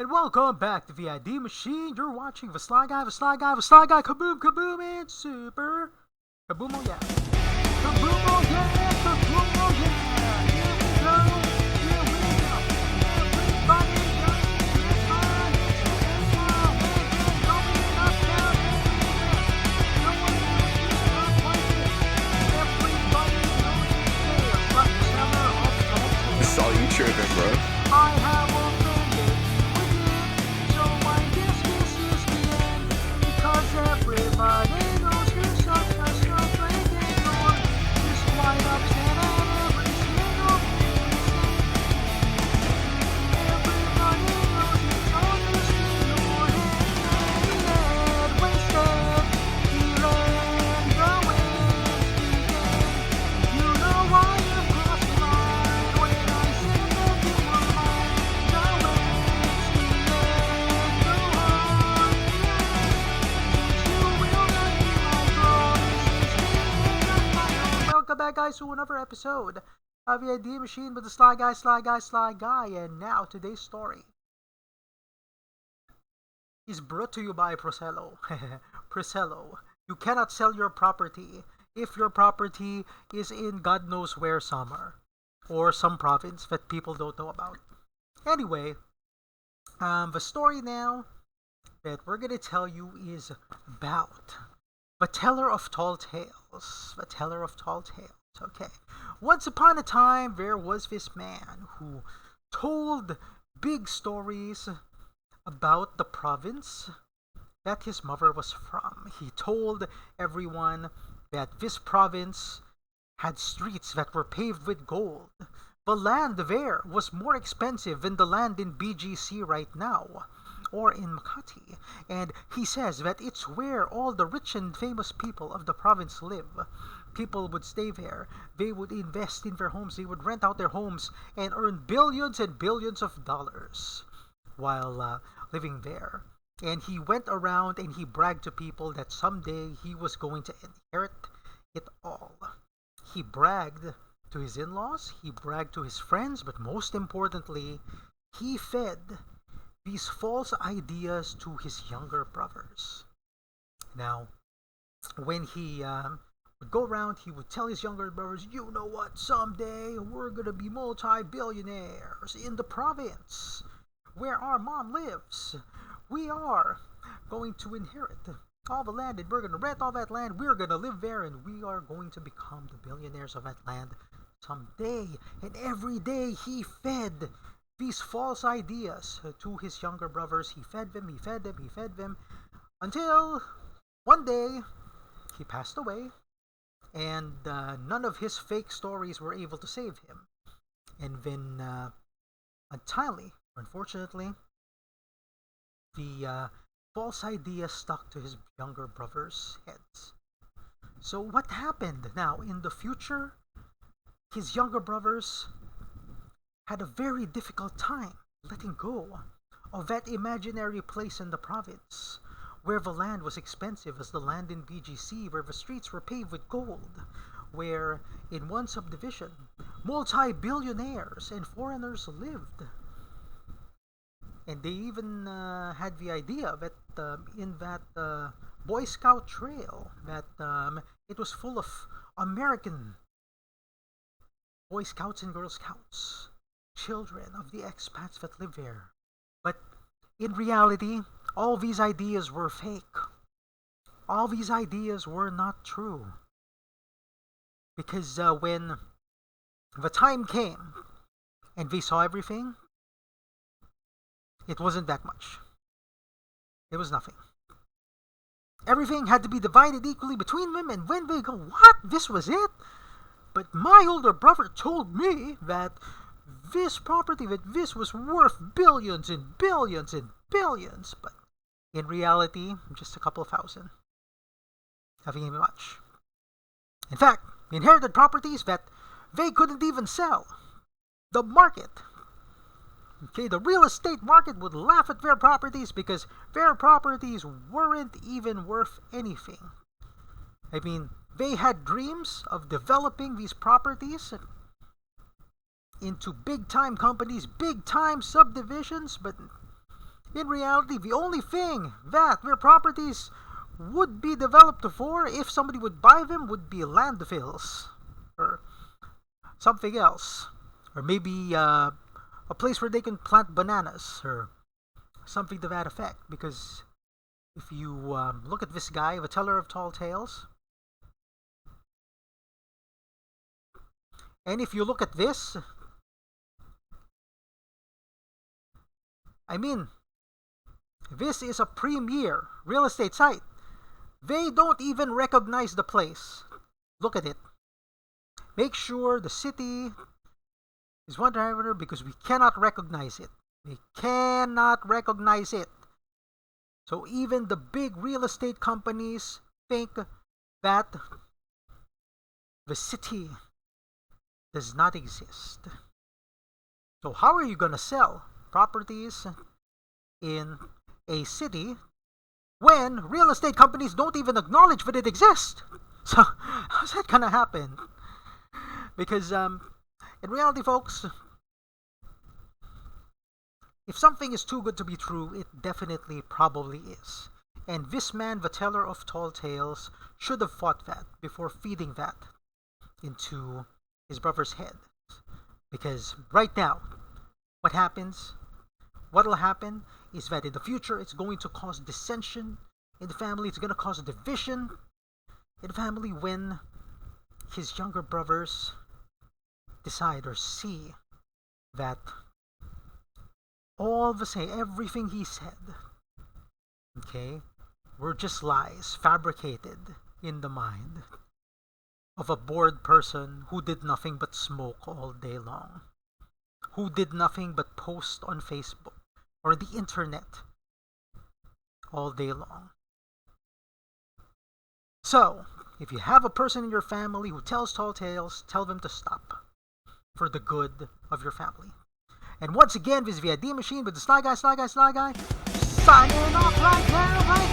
And welcome back to VID Machine. You're watching the Sly Guy, kaboom, kaboom, and super. Kaboom, oh yeah. Kaboom, oh yeah, kaboom, oh yeah. Here we go, here we go. Everybody just get on. It's now, it's going up down everywhere. No one knows this appointment. Everybody knows it's there. But seller of I saw you tripping, bro. I have offended with so I guess this is the end. Because everybody knows you're such a snowflake and you're just quite upset at every single thing you say. Everybody knows it's all just in your head. Wasted, feeling the winds begin. You know why you crossed the line when I said that you were mine. Now it's the end, go on, you will not be my promises. Welcome back, guys, to another episode of the Idea Machine with the Sly Guy, and now today's story is brought to you by Procello. Procello, you cannot sell your property if your property is in God knows where somewhere, or some province that people don't know about. Anyway, the story now that we're gonna tell you is about the Teller of Tall Tales. The Teller of Tall Tales. Okay. Once upon a time, there was this man who told big stories about the province that his mother was from. He told everyone that this province had streets that were paved with gold. The land there was more expensive than the land in BGC right now, or in Makati. And he says that it's where all the rich and famous people of the province live. People would stay there. They would invest in their homes. They would rent out their homes and earn billions and billions of dollars while living there. And he went around and he bragged to people that someday he was going to inherit it all. He bragged to his in-laws, he bragged to his friends, but most importantly, he fed these false ideas to his younger brothers. Now, when he would go around, he would tell his younger brothers, you know what, someday we're gonna be multi-billionaires in the province where our mom lives. We are going to inherit all the land and we're going to rent all that land. We're going to live there and we are going to become the billionaires of that land someday. And every day he fed these false ideas to his younger brothers. He fed them until one day he passed away and none of his fake stories were able to save him. And then unfortunately, the false idea stuck to his younger brothers' heads. So what happened now in the future? His younger brothers had a very difficult time letting go of that imaginary place in the province where the land was expensive as the land in BGC, where the streets were paved with gold, where in one subdivision multi-billionaires and foreigners lived. And they even had the idea that in that Boy Scout trail, that it was full of American Boy Scouts and Girl Scouts, children of the expats that live there. But in reality, all these ideas were fake. All these ideas were not true. Because when the time came and they saw everything, it wasn't that much. It was nothing. Everything had to be divided equally between them, and when they go, what? This was it? But my older brother told me that this property, that this was worth billions and billions and billions, but in reality, just a couple of thousand. Nothing even much. In fact, inherited properties that they couldn't even sell. The market, okay, the real estate market would laugh at their properties because their properties weren't even worth anything. I mean, they had dreams of developing these properties into big time companies, big time subdivisions, but In reality, the only thing that their properties would be developed for, if somebody would buy them, would be landfills or something else, or maybe a place where they can plant bananas or something to that effect. Because if you look at this guy, the teller of tall tales, and if you look at this, I mean, this is a premier real estate site. They don't even recognize the place. Look at it. Make sure the city is one driver because we cannot recognize it. We cannot recognize it. So even the big real estate companies think that the city does not exist. So how are you going to sell properties in a city when real estate companies don't even acknowledge that it exists? So how's that gonna happen? Because in reality, folks, if something is too good to be true, it definitely probably is. And this man, the teller of tall tales, should have fought that before feeding that into his brother's head. Because right now, what'll happen is that in the future, it's going to cause dissension in the family. It's going to cause division in the family when his younger brothers decide or see that all the same, everything he said, okay, were just lies fabricated in the mind of a bored person who did nothing but smoke all day long, who did nothing but post on Facebook or the internet all day long. So, if you have a person in your family who tells tall tales, tell them to stop for the good of your family. And once again, this is the ID Machine with the Sly Guy, signing off right now, right